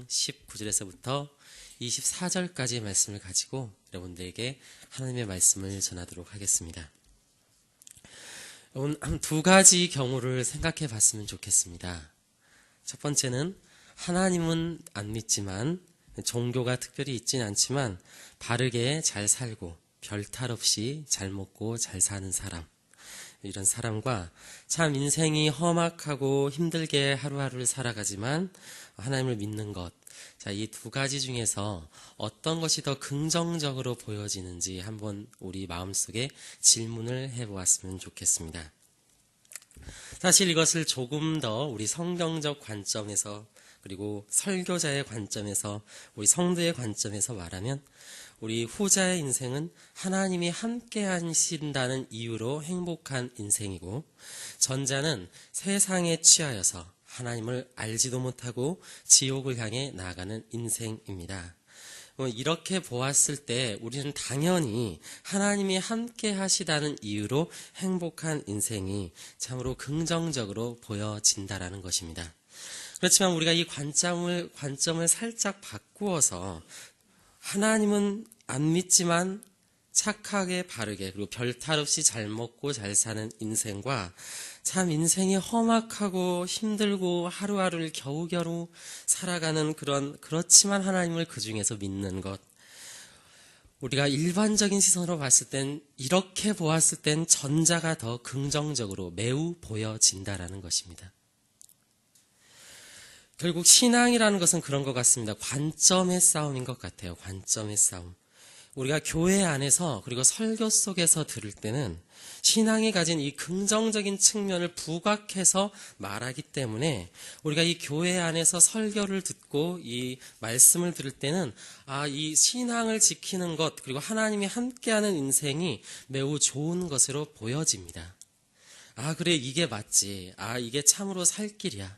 19절에서부터 24절까지의 말씀을 가지고 여러분들에게 하나님의 말씀을 전하도록 하겠습니다. 한 두 가지 경우를 생각해 봤으면 좋겠습니다. 첫 번째는 하나님은 안 믿지만 종교가 특별히 있진 않지만 바르게 잘 살고 별탈 없이 잘 먹고 잘 사는 사람, 이런 사람과 참 인생이 험악하고 힘들게 하루하루를 살아가지만 하나님을 믿는 것, 이 두 가지 중에서 어떤 것이 더 긍정적으로 보여지는지 한번 우리 마음속에 질문을 해보았으면 좋겠습니다. 사실 이것을 조금 더 우리 성경적 관점에서, 그리고 설교자의 관점에서, 우리 성도의 관점에서 말하면 우리 후자의 인생은 하나님이 함께 하신다는 이유로 행복한 인생이고, 전자는 세상에 취하여서 하나님을 알지도 못하고 지옥을 향해 나아가는 인생입니다. 이렇게 보았을 때 우리는 당연히 하나님이 함께 하시다는 이유로 행복한 인생이 참으로 긍정적으로 보여진다라는 것입니다. 그렇지만 우리가 이 관점을 살짝 바꾸어서 하나님은 안 믿지만 착하게 바르게 그리고 별탈 없이 잘 먹고 잘 사는 인생과 참 인생이 험악하고 힘들고 하루하루를 겨우겨우 살아가는 그렇지만 하나님을 그 중에서 믿는 것, 우리가 일반적인 시선으로 봤을 땐, 이렇게 보았을 땐 전자가 더 긍정적으로 매우 보여진다라는 것입니다. 결국 신앙이라는 것은 그런 것 같습니다. 관점의 싸움인 것 같아요. 관점의 싸움. 우리가 교회 안에서 그리고 설교 속에서 들을 때는 신앙이 가진 이 긍정적인 측면을 부각해서 말하기 때문에 우리가 이 교회 안에서 설교를 듣고 이 말씀을 들을 때는 이 신앙을 지키는 것, 그리고 하나님이 함께하는 인생이 매우 좋은 것으로 보여집니다. 그래, 이게 맞지. 이게 참으로 살 길이야.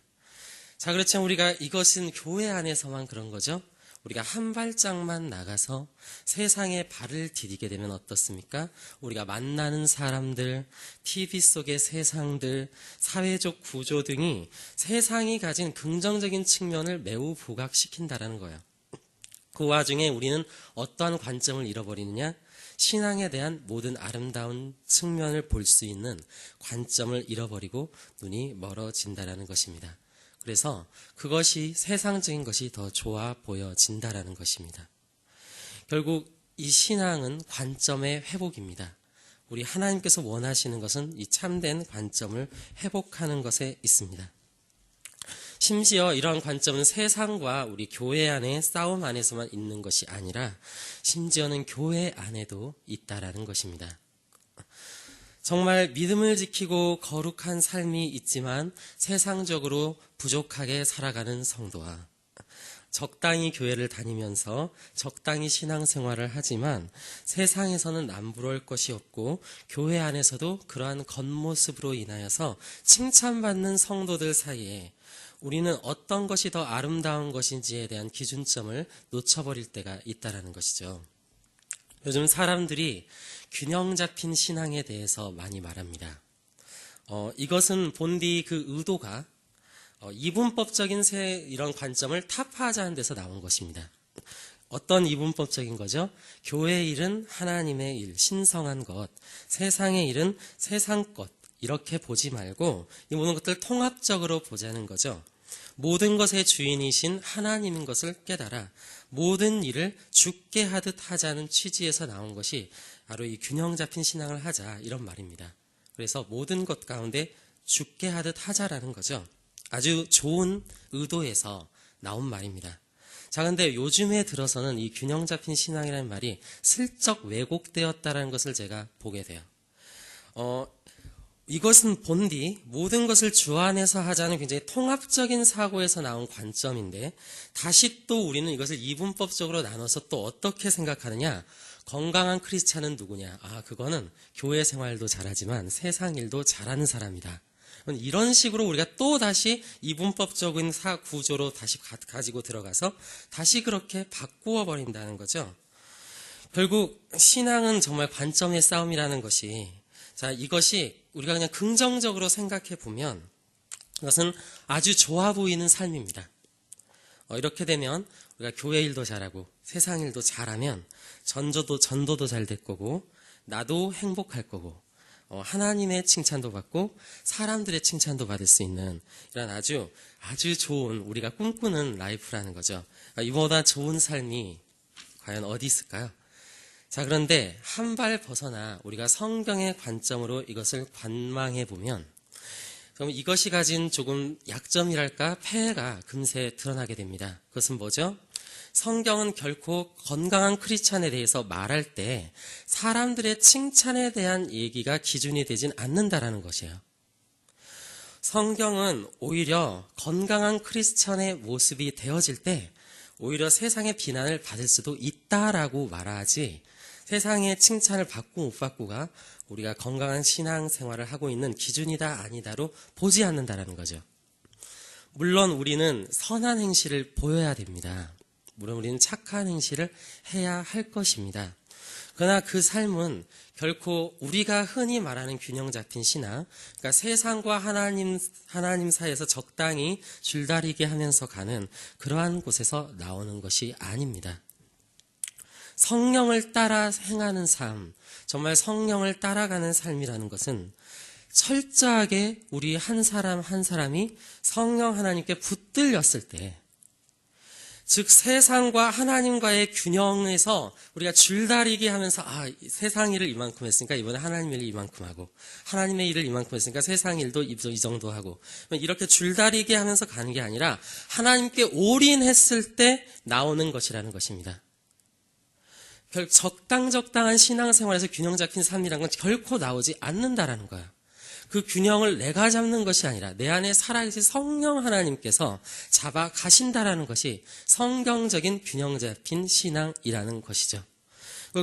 그렇지만 우리가 이것은 교회 안에서만 그런 거죠. 우리가 한 발짝만 나가서 세상에 발을 디디게 되면 어떻습니까? 우리가 만나는 사람들, TV 속의 세상들, 사회적 구조 등이 세상이 가진 긍정적인 측면을 매우 부각시킨다라는 거예요. 그 와중에 우리는 어떠한 관점을 잃어버리느냐? 신앙에 대한 모든 아름다운 측면을 볼 수 있는 관점을 잃어버리고 눈이 멀어진다라는 것입니다. 그래서 그것이 세상적인 것이 더 좋아 보여진다라는 것입니다. 결국 이 신앙은 관점의 회복입니다. 우리 하나님께서 원하시는 것은 이 참된 관점을 회복하는 것에 있습니다. 심지어 이러한 관점은 세상과 우리 교회 안의 싸움 안에서만 있는 것이 아니라 심지어는 교회 안에도 있다라는 것입니다. 정말 믿음을 지키고 거룩한 삶이 있지만 세상적으로 부족하게 살아가는 성도와 적당히 교회를 다니면서 적당히 신앙생활을 하지만 세상에서는 남부러울 것이 없고 교회 안에서도 그러한 겉모습으로 인하여서 칭찬받는 성도들 사이에 우리는 어떤 것이 더 아름다운 것인지에 대한 기준점을 놓쳐버릴 때가 있다는 것이죠. 요즘 사람들이 균형 잡힌 신앙에 대해서 많이 말합니다. 이것은 본디 그 의도가 이분법적인 이런 관점을 타파하자는 데서 나온 것입니다. 어떤 이분법적인 거죠? 교회의 일은 하나님의 일, 신성한 것, 세상의 일은 세상 것, 이렇게 보지 말고 이 모든 것들을 통합적으로 보자는 거죠. 모든 것의 주인이신 하나님인 것을 깨달아 모든 일을 주께 하듯 하자는 취지에서 나온 것이 바로 이 균형 잡힌 신앙을 하자, 이런 말입니다. 그래서 모든 것 가운데 주께 하듯 하자라는 거죠. 아주 좋은 의도에서 나온 말입니다. 그런데 요즘에 들어서는 이 균형 잡힌 신앙이라는 말이 슬쩍 왜곡되었다는 것을 제가 보게 돼요. 이것은 본디 모든 것을 주 안에서 하자는 굉장히 통합적인 사고에서 나온 관점인데, 다시 또 우리는 이것을 이분법적으로 나눠서 또 어떻게 생각하느냐? 건강한 크리스찬은 누구냐? 그거는 교회 생활도 잘하지만 세상 일도 잘하는 사람이다. 이런 식으로 우리가 또 다시 이분법적인 구조로 다시 가지고 들어가서 다시 그렇게 바꾸어 버린다는 거죠. 결국 신앙은 정말 관점의 싸움이라는 것이, 이것이 우리가 그냥 긍정적으로 생각해 보면 이것은 아주 좋아 보이는 삶입니다. 이렇게 되면 우리가 교회 일도 잘하고 세상 일도 잘하면 전도도 잘 될 거고 나도 행복할 거고 하나님의 칭찬도 받고 사람들의 칭찬도 받을 수 있는 이런 아주 좋은 우리가 꿈꾸는 라이프라는 거죠. 이보다 좋은 삶이 과연 어디 있을까요? 자, 그런데 한 발 벗어나 우리가 성경의 관점으로 이것을 관망해 보면 그럼 이것이 가진 조금 약점이랄까 폐해가 금세 드러나게 됩니다. 그것은 뭐죠? 성경은 결코 건강한 크리스찬에 대해서 말할 때 사람들의 칭찬에 대한 얘기가 기준이 되진 않는다라는 것이에요. 성경은 오히려 건강한 크리스찬의 모습이 되어질 때 오히려 세상의 비난을 받을 수도 있다라고 말하지 세상의 칭찬을 받고 못 받고가 우리가 건강한 신앙생활을 하고 있는 기준이다 아니다로 보지 않는다라는 거죠. 물론 우리는 선한 행실을 보여야 됩니다. 물론 우리는 착한 행실을 해야 할 것입니다. 그러나 그 삶은 결코 우리가 흔히 말하는 균형 잡힌 신앙, 그러니까 세상과 하나님 사이에서 적당히 줄다리기 하면서 가는 그러한 곳에서 나오는 것이 아닙니다. 성령을 따라 행하는 삶, 정말 성령을 따라가는 삶이라는 것은 철저하게 우리 한 사람 한 사람이 성령 하나님께 붙들렸을 때, 즉 세상과 하나님과의 균형에서 우리가 줄다리기 하면서 세상 일을 이만큼 했으니까 이번에 하나님 일을 이만큼 하고 하나님의 일을 이만큼 했으니까 세상 일도 이 정도 하고 이렇게 줄다리기 하면서 가는 게 아니라 하나님께 올인했을 때 나오는 것이라는 것입니다. 적당한 신앙생활에서 균형 잡힌 삶이라는 건 결코 나오지 않는다라는 거야. 그 균형을 내가 잡는 것이 아니라 내 안에 살아계신 성령 하나님께서 잡아 가신다라는 것이 성경적인 균형 잡힌 신앙이라는 것이죠.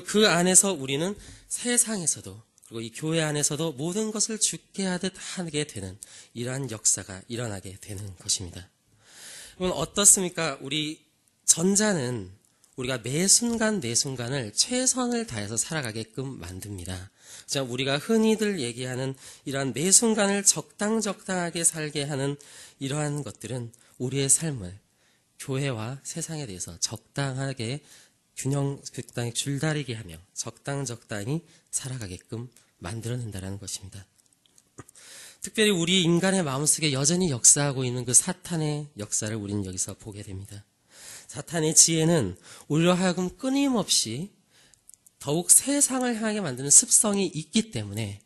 그 안에서 우리는 세상에서도 그리고 이 교회 안에서도 모든 것을 죽게 하듯 하게 되는 이러한 역사가 일어나게 되는 것입니다. 그럼 어떻습니까? 우리 전자는 우리가 매 순간을 최선을 다해서 살아가게끔 만듭니다. 자, 우리가 흔히들 얘기하는 이러한 매 순간을 적당하게 살게 하는 이러한 것들은 우리의 삶을 교회와 세상에 대해서 적당하게 줄다리기 하며 적당히 살아가게끔 만들어낸다는 것입니다. 특별히 우리 인간의 마음속에 여전히 역사하고 있는 그 사탄의 역사를 우리는 여기서 보게 됩니다. 사탄의 지혜는 우리로 하여금 끊임없이 더욱 세상을 향하게 만드는 습성이 있기 때문에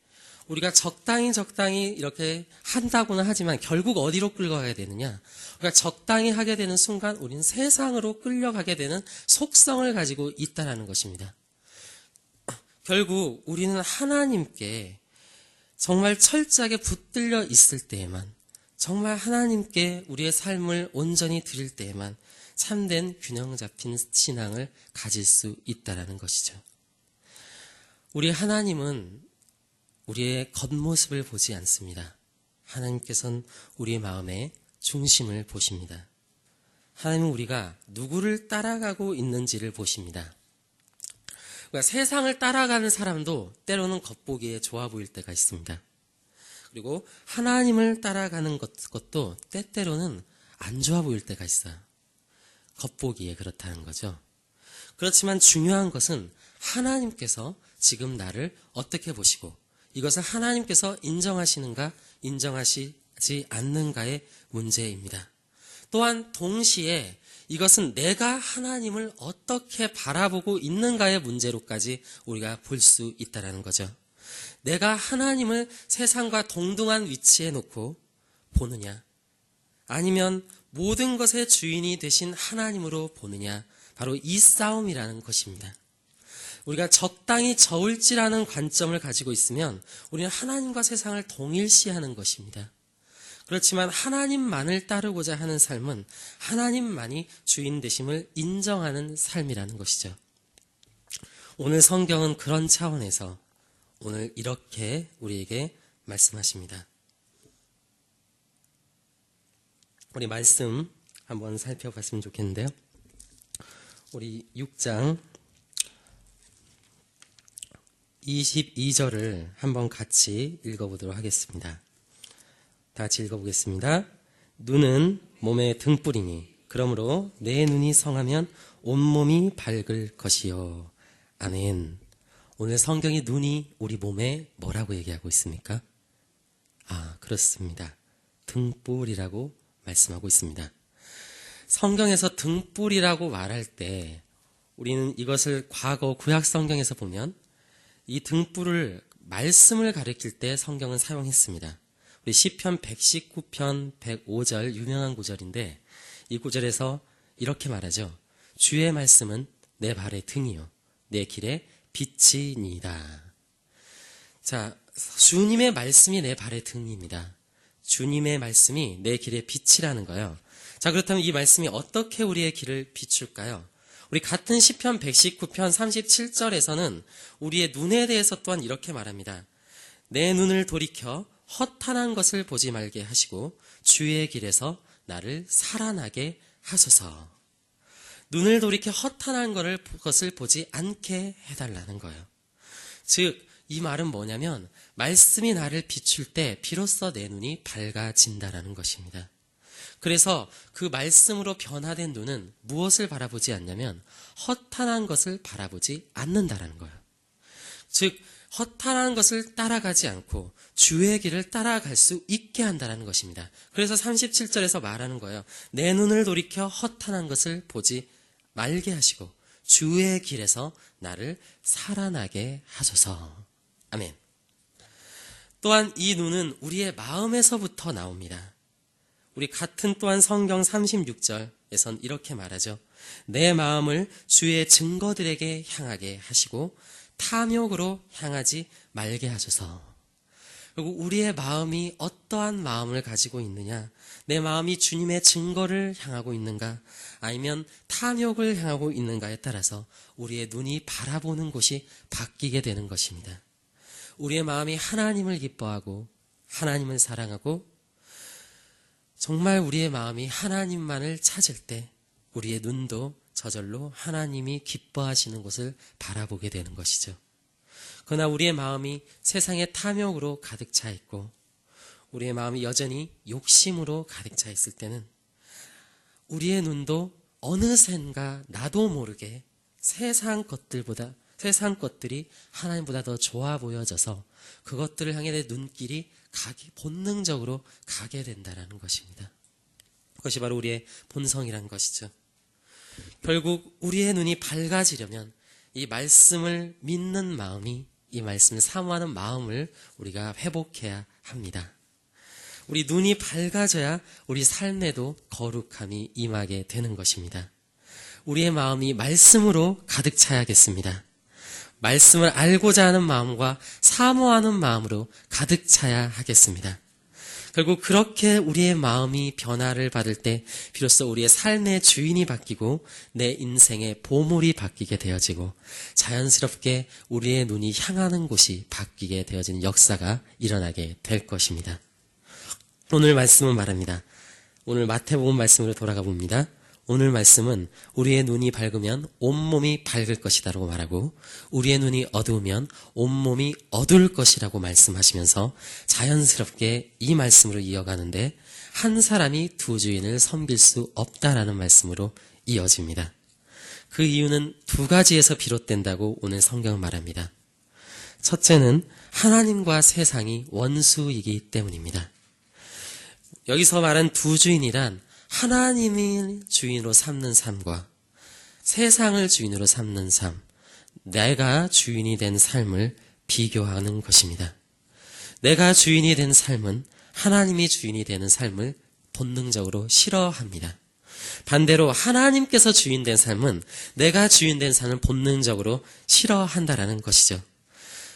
우리가 적당히 이렇게 한다고는 하지만 결국 어디로 끌려가게 되느냐? 우리가 적당히 하게 되는 순간 우리는 세상으로 끌려가게 되는 속성을 가지고 있다는 것입니다. 결국 우리는 하나님께 정말 철저하게 붙들려 있을 때에만, 정말 하나님께 우리의 삶을 온전히 드릴 때에만 참된 균형 잡힌 신앙을 가질 수 있다는 것이죠. 우리 하나님은 우리의 겉모습을 보지 않습니다. 하나님께서는 우리의 마음의 중심을 보십니다. 하나님은 우리가 누구를 따라가고 있는지를 보십니다. 그러니까 세상을 따라가는 사람도 때로는 겉보기에 좋아 보일 때가 있습니다. 그리고 하나님을 따라가는 것도 때때로는 안 좋아 보일 때가 있어요. 겉보기에 그렇다는 거죠. 그렇지만 중요한 것은 하나님께서 지금 나를 어떻게 보시고 이것을 하나님께서 인정하시는가 인정하시지 않는가의 문제입니다. 또한 동시에 이것은 내가 하나님을 어떻게 바라보고 있는가의 문제로까지 우리가 볼 수 있다는 거죠. 내가 하나님을 세상과 동등한 위치에 놓고 보느냐, 아니면 모든 것의 주인이 되신 하나님으로 보느냐, 바로 이 싸움이라는 것입니다. 우리가 적당히 저울질하는 관점을 가지고 있으면 우리는 하나님과 세상을 동일시하는 것입니다. 그렇지만 하나님만을 따르고자 하는 삶은 하나님만이 주인 되심을 인정하는 삶이라는 것이죠. 오늘 성경은 그런 차원에서 오늘 이렇게 우리에게 말씀하십니다. 우리 말씀 한번 살펴봤으면 좋겠는데요. 우리 6장 22절을 한번 같이 읽어보도록 하겠습니다. 다 같이 읽어보겠습니다. 눈은 몸의 등불이니 그러므로 내 눈이 성하면 온몸이 밝을 것이요. 아멘. 오늘 성경이 눈이 우리 몸에 뭐라고 얘기하고 있습니까? 그렇습니다. 등불이라고 말씀하고 있습니다. 성경에서 등불이라고 말할 때 우리는 이것을 과거 구약 성경에서 보면 이 등불을 말씀을 가리킬 때 성경은 사용했습니다. 우리 시편 119편 105절 유명한 구절인데 이 구절에서 이렇게 말하죠. 주의 말씀은 내 발의 등이요 내 길의 빛이니이다. 자, 주님의 말씀이 내 발의 등입니다. 주님의 말씀이 내 길의 빛이라는 거예요. 자, 그렇다면 이 말씀이 어떻게 우리의 길을 비출까요? 우리 같은 시편 119편 37절에서는 우리의 눈에 대해서 또한 이렇게 말합니다. 내 눈을 돌이켜 허탄한 것을 보지 말게 하시고 주의 길에서 나를 살아나게 하소서. 눈을 돌이켜 허탄한 것을 보지 않게 해달라는 거예요. 즉, 이 말은 뭐냐면 말씀이 나를 비출 때 비로소 내 눈이 밝아진다라는 것입니다. 그래서 그 말씀으로 변화된 눈은 무엇을 바라보지 않냐면 허탄한 것을 바라보지 않는다라는 거예요. 즉, 허탄한 것을 따라가지 않고 주의 길을 따라갈 수 있게 한다는 것입니다. 그래서 37절에서 말하는 거예요. 내 눈을 돌이켜 허탄한 것을 보지 말게 하시고 주의 길에서 나를 살아나게 하소서. 아멘. 또한 이 눈은 우리의 마음에서부터 나옵니다. 우리 같은 또한 성경 36절에선 이렇게 말하죠. 내 마음을 주의 증거들에게 향하게 하시고 탐욕으로 향하지 말게 하소서. 그리고 우리의 마음이 어떠한 마음을 가지고 있느냐, 내 마음이 주님의 증거를 향하고 있는가 아니면 탐욕을 향하고 있는가에 따라서 우리의 눈이 바라보는 곳이 바뀌게 되는 것입니다. 우리의 마음이 하나님을 기뻐하고 하나님을 사랑하고 정말 우리의 마음이 하나님만을 찾을 때 우리의 눈도 저절로 하나님이 기뻐하시는 곳을 바라보게 되는 것이죠. 그러나 우리의 마음이 세상의 탐욕으로 가득 차 있고 우리의 마음이 여전히 욕심으로 가득 차 있을 때는 우리의 눈도 어느샌가 나도 모르게 세상 것들이 하나님보다 더 좋아 보여져서 그것들을 향해 내 눈길이 본능적으로 가게 된다는 것입니다. 그것이 바로 우리의 본성이란 것이죠. 결국 우리의 눈이 밝아지려면 이 말씀을 믿는 마음이, 이 말씀을 사모하는 마음을 우리가 회복해야 합니다. 우리 눈이 밝아져야 우리 삶에도 거룩함이 임하게 되는 것입니다. 우리의 마음이 말씀으로 가득 차야겠습니다. 말씀을 알고자 하는 마음과 사모하는 마음으로 가득 차야 하겠습니다. 결국 그렇게 우리의 마음이 변화를 받을 때 비로소 우리의 삶의 주인이 바뀌고 내 인생의 보물이 바뀌게 되어지고 자연스럽게 우리의 눈이 향하는 곳이 바뀌게 되어지는 역사가 일어나게 될 것입니다. 오늘 말씀은 말합니다. 오늘 마태복음 말씀으로 돌아가 봅니다. 오늘 말씀은 우리의 눈이 밝으면 온몸이 밝을 것이다라고 말하고 우리의 눈이 어두우면 온몸이 어두울 것이라고 말씀하시면서 자연스럽게 이 말씀으로 이어가는데 한 사람이 두 주인을 섬길 수 없다라는 말씀으로 이어집니다. 그 이유는 두 가지에서 비롯된다고 오늘 성경은 말합니다. 첫째는 하나님과 세상이 원수이기 때문입니다. 여기서 말한 두 주인이란 하나님을 주인으로 삼는 삶과 세상을 주인으로 삼는 삶, 내가 주인이 된 삶을 비교하는 것입니다. 내가 주인이 된 삶은 하나님이 주인이 되는 삶을 본능적으로 싫어합니다. 반대로 하나님께서 주인 된 삶은 내가 주인 된 삶을 본능적으로 싫어한다라는 것이죠.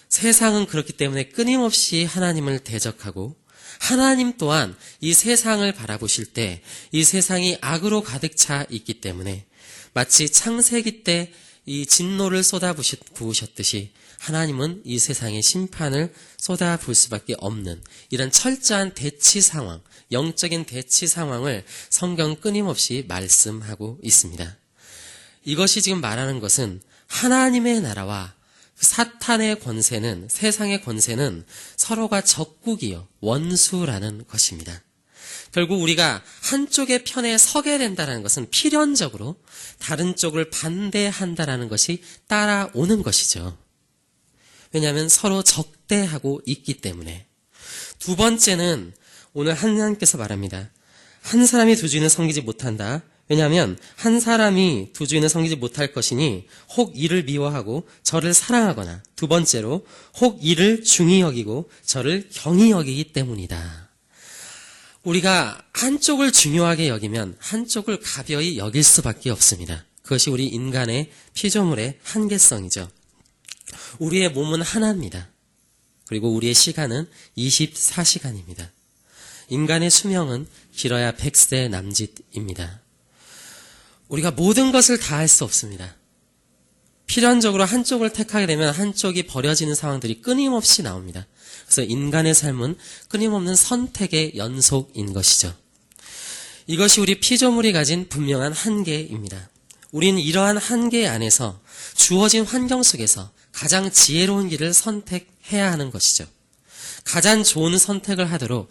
세상은 그렇기 때문에 끊임없이 하나님을 대적하고 하나님 또한 이 세상을 바라보실 때 이 세상이 악으로 가득 차 있기 때문에 마치 창세기 때 이 진노를 쏟아부으셨듯이 하나님은 이 세상에 심판을 쏟아부을 수밖에 없는 이런 철저한 대치 상황, 영적인 대치 상황을 성경 끊임없이 말씀하고 있습니다. 이것이 지금 말하는 것은 하나님의 나라와 사탄의 권세는, 세상의 권세는 서로가 적국이요 원수라는 것입니다. 결국 우리가 한쪽의 편에 서게 된다는 것은 필연적으로 다른 쪽을 반대한다는 것이 따라오는 것이죠. 왜냐하면 서로 적대하고 있기 때문에. 두 번째는 오늘 하나님께서 말합니다. 한 사람이 두 주인을 섬기지 못한다. 왜냐하면 한 사람이 두 주인을 섬기지 못할 것이니 혹 이를 미워하고 저를 사랑하거나, 두 번째로 혹 이를 중히 여기고 저를 경히 여기기 때문이다. 우리가 한쪽을 중요하게 여기면 한쪽을 가벼이 여길 수밖에 없습니다. 그것이 우리 인간의 피조물의 한계성이죠. 우리의 몸은 하나입니다. 그리고 우리의 시간은 24시간입니다. 인간의 수명은 길어야 100세 남짓입니다. 우리가 모든 것을 다 할 수 없습니다. 필연적으로 한쪽을 택하게 되면 한쪽이 버려지는 상황들이 끊임없이 나옵니다. 그래서 인간의 삶은 끊임없는 선택의 연속인 것이죠. 이것이 우리 피조물이 가진 분명한 한계입니다. 우리는 이러한 한계 안에서 주어진 환경 속에서 가장 지혜로운 길을 선택해야 하는 것이죠. 가장 좋은 선택을 하도록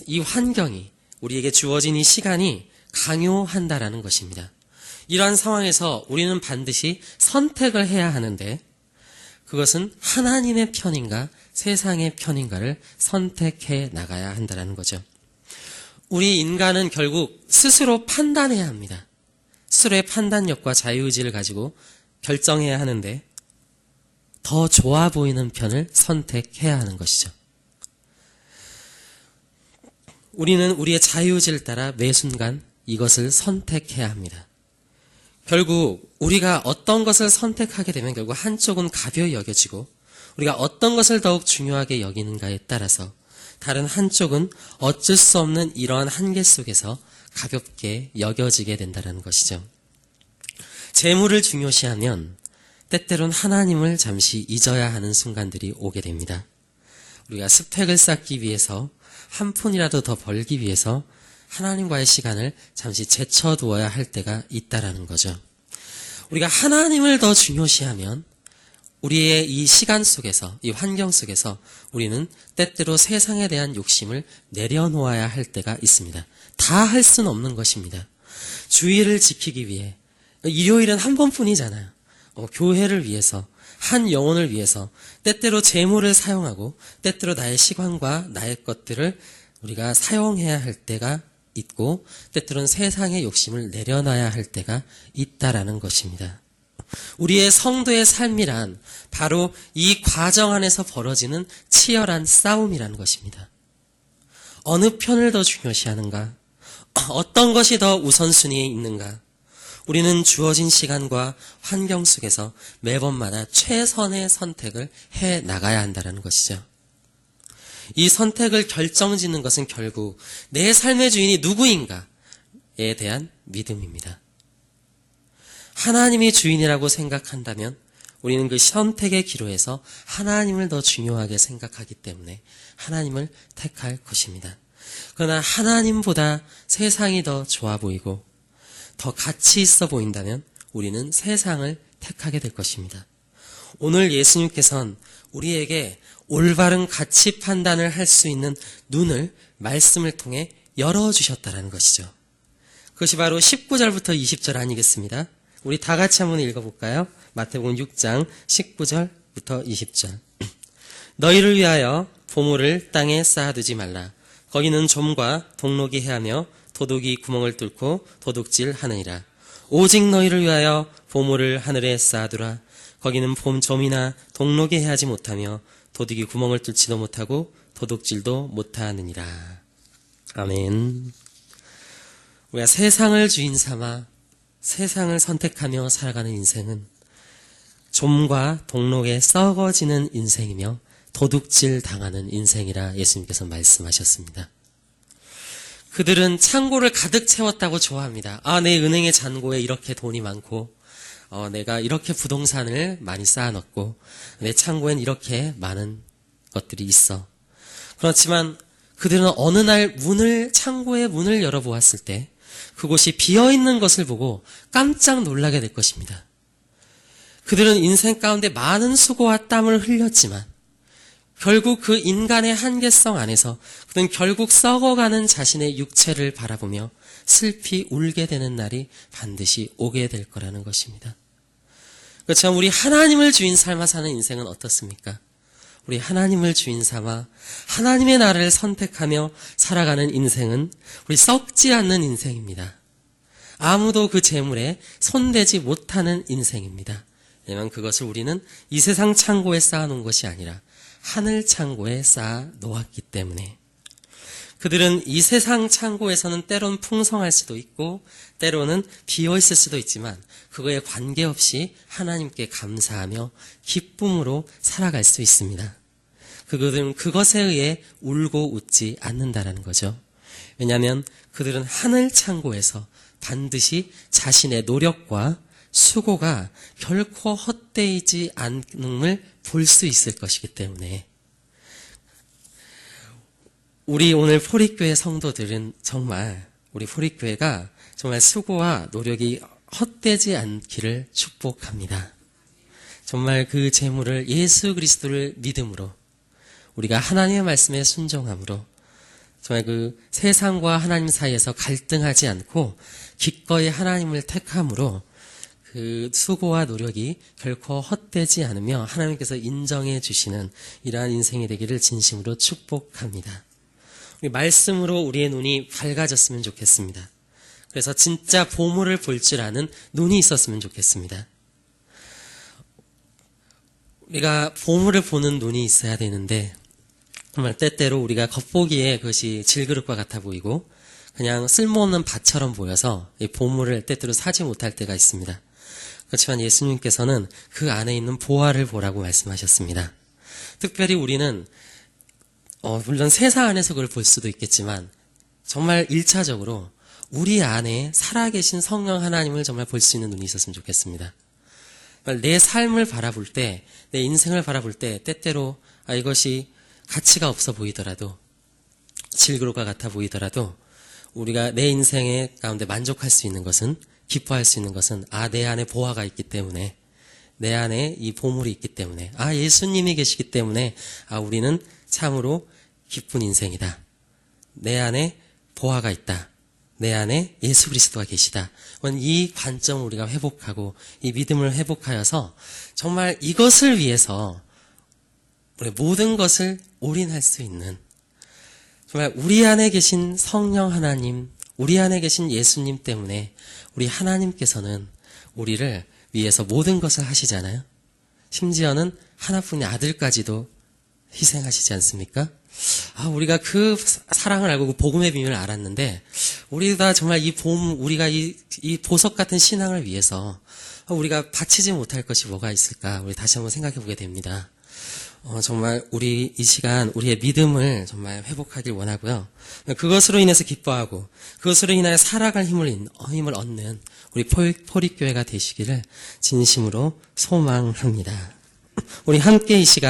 이 환경이, 우리에게 주어진 이 시간이 강요한다라는 것입니다. 이러한 상황에서 우리는 반드시 선택을 해야 하는데, 그것은 하나님의 편인가 세상의 편인가를 선택해 나가야 한다는 거죠. 우리 인간은 결국 스스로 판단해야 합니다. 스스로의 판단력과 자유의지를 가지고 결정해야 하는데, 더 좋아 보이는 편을 선택해야 하는 것이죠. 우리는 우리의 자유의지를 따라 매 순간 이것을 선택해야 합니다. 결국 우리가 어떤 것을 선택하게 되면 결국 한쪽은 가벼이 여겨지고, 우리가 어떤 것을 더욱 중요하게 여기는가에 따라서 다른 한쪽은 어쩔 수 없는 이러한 한계 속에서 가볍게 여겨지게 된다는 것이죠. 재물을 중요시하면 때때론 하나님을 잠시 잊어야 하는 순간들이 오게 됩니다. 우리가 스펙을 쌓기 위해서 한 푼이라도 더 벌기 위해서 하나님과의 시간을 잠시 제쳐두어야 할 때가 있다라는 거죠. 우리가 하나님을 더 중요시하면 우리의 이 시간 속에서, 이 환경 속에서 우리는 때때로 세상에 대한 욕심을 내려놓아야 할 때가 있습니다. 다 할 수는 없는 것입니다. 주의를 지키기 위해, 일요일은 한 번뿐이잖아요. 교회를 위해서, 한 영혼을 위해서 때때로 재물을 사용하고 때때로 나의 시간과 나의 것들을 우리가 사용해야 할 때가 있고, 때때로는 세상의 욕심을 내려놔야 할 때가 있다라는 것입니다. 우리의 성도의 삶이란 바로 이 과정 안에서 벌어지는 치열한 싸움이라는 것입니다. 어느 편을 더 중요시하는가? 어떤 것이 더 우선순위에 있는가? 우리는 주어진 시간과 환경 속에서 매번마다 최선의 선택을 해 나가야 한다는 것이죠. 이 선택을 결정짓는 것은 결국 내 삶의 주인이 누구인가에 대한 믿음입니다. 하나님이 주인이라고 생각한다면 우리는 그 선택의 기로에서 하나님을 더 중요하게 생각하기 때문에 하나님을 택할 것입니다. 그러나 하나님보다 세상이 더 좋아 보이고 더 가치 있어 보인다면 우리는 세상을 택하게 될 것입니다. 오늘 예수님께서는 우리에게 올바른 가치 판단을 할 수 있는 눈을 말씀을 통해 열어주셨다는 것이죠. 그것이 바로 19절부터 20절 아니겠습니다? 우리 다 같이 한번 읽어볼까요? 마태복음 6장 19절부터 20절. 너희를 위하여 보물을 땅에 쌓아두지 말라. 거기는 좀과 동록이 해하며 도둑이 구멍을 뚫고 도둑질하느니라. 오직 너희를 위하여 보물을 하늘에 쌓아두라. 거기는 좀이나 동록이 해하지 못하며 도둑이 구멍을 뚫지도 못하고 도둑질도 못하느니라. 아멘. 우리가 세상을 주인 삼아 세상을 선택하며 살아가는 인생은 좀과 동록에 썩어지는 인생이며 도둑질 당하는 인생이라 예수님께서 말씀하셨습니다. 그들은 창고를 가득 채웠다고 좋아합니다. 내 은행의 잔고에 이렇게 돈이 많고 내가 이렇게 부동산을 많이 쌓아놨고 내 창고엔 이렇게 많은 것들이 있어. 그렇지만 그들은 어느 날 창고의 문을 열어보았을 때 그곳이 비어있는 것을 보고 깜짝 놀라게 될 것입니다. 그들은 인생 가운데 많은 수고와 땀을 흘렸지만 결국 그 인간의 한계성 안에서 그는 결국 썩어가는 자신의 육체를 바라보며 슬피 울게 되는 날이 반드시 오게 될 거라는 것입니다. 그렇지만 우리 하나님을 주인 삼아 사는 인생은 어떻습니까? 우리 하나님을 주인 삼아 하나님의 나라를 선택하며 살아가는 인생은 우리 썩지 않는 인생입니다. 아무도 그 재물에 손대지 못하는 인생입니다. 왜냐하면 그것을 우리는 이 세상 창고에 쌓아놓은 것이 아니라 하늘 창고에 쌓아 놓았기 때문에. 그들은 이 세상 창고에서는 때론 풍성할 수도 있고 때로는 비어있을 수도 있지만 그거에 관계없이 하나님께 감사하며 기쁨으로 살아갈 수 있습니다. 그들은 그것에 의해 울고 웃지 않는다라는 거죠. 왜냐하면 그들은 하늘 창고에서 반드시 자신의 노력과 수고가 결코 헛되이지 않음을 볼 수 있을 것이기 때문에. 우리 오늘 포릭교회 성도들은 정말 우리 포릭교회가 정말 수고와 노력이 헛되지 않기를 축복합니다. 정말 그 재물을 예수 그리스도를 믿음으로 우리가 하나님의 말씀에 순종함으로 정말 그 세상과 하나님 사이에서 갈등하지 않고 기꺼이 하나님을 택함으로 그 수고와 노력이 결코 헛되지 않으며 하나님께서 인정해 주시는 이러한 인생이 되기를 진심으로 축복합니다. 우리 말씀으로 우리의 눈이 밝아졌으면 좋겠습니다. 그래서 진짜 보물을 볼 줄 아는 눈이 있었으면 좋겠습니다. 우리가 보물을 보는 눈이 있어야 되는데 정말 때때로 우리가 겉보기에 그것이 질그릇과 같아 보이고 그냥 쓸모없는 밭처럼 보여서 이 보물을 때때로 사지 못할 때가 있습니다. 그렇지만 예수님께서는 그 안에 있는 보화를 보라고 말씀하셨습니다. 특별히 우리는 물론 세상 안에서 그걸 볼 수도 있겠지만 정말 1차적으로 우리 안에 살아계신 성령 하나님을 정말 볼 수 있는 눈이 있었으면 좋겠습니다. 내 삶을 바라볼 때, 내 인생을 바라볼 때 때때로 이것이 가치가 없어 보이더라도 질그릇과 같아 보이더라도 우리가 내 인생의 가운데 만족할 수 있는 것은 기뻐할 수 있는 것은 내 안에 보화가 있기 때문에 내 안에 이 보물이 있기 때문에 예수님이 계시기 때문에 우리는 참으로 기쁜 인생이다. 내 안에 보화가 있다. 내 안에 예수 그리스도가 계시다. 이 관점을 우리가 회복하고 이 믿음을 회복하여서 정말 이것을 위해서 우리 모든 것을 올인할 수 있는 정말 우리 안에 계신 성령 하나님, 우리 안에 계신 예수님 때문에 우리 하나님께서는 우리를 위해서 모든 것을 하시잖아요. 심지어는 하나뿐인 아들까지도 희생하시지 않습니까? 우리가 그 사랑을 알고 그 복음의 비밀을 알았는데 우리가 정말 우리가 이 보석 같은 신앙을 위해서 우리가 바치지 못할 것이 뭐가 있을까? 우리 다시 한번 생각해 보게 됩니다. 정말 우리 이 시간 우리의 믿음을 정말 회복하길 원하고요. 그것으로 인해서 기뻐하고 그것으로 인하여 살아갈 힘을 얻는 우리 포릭교회가 되시기를 진심으로 소망합니다. 우리 함께 이 시간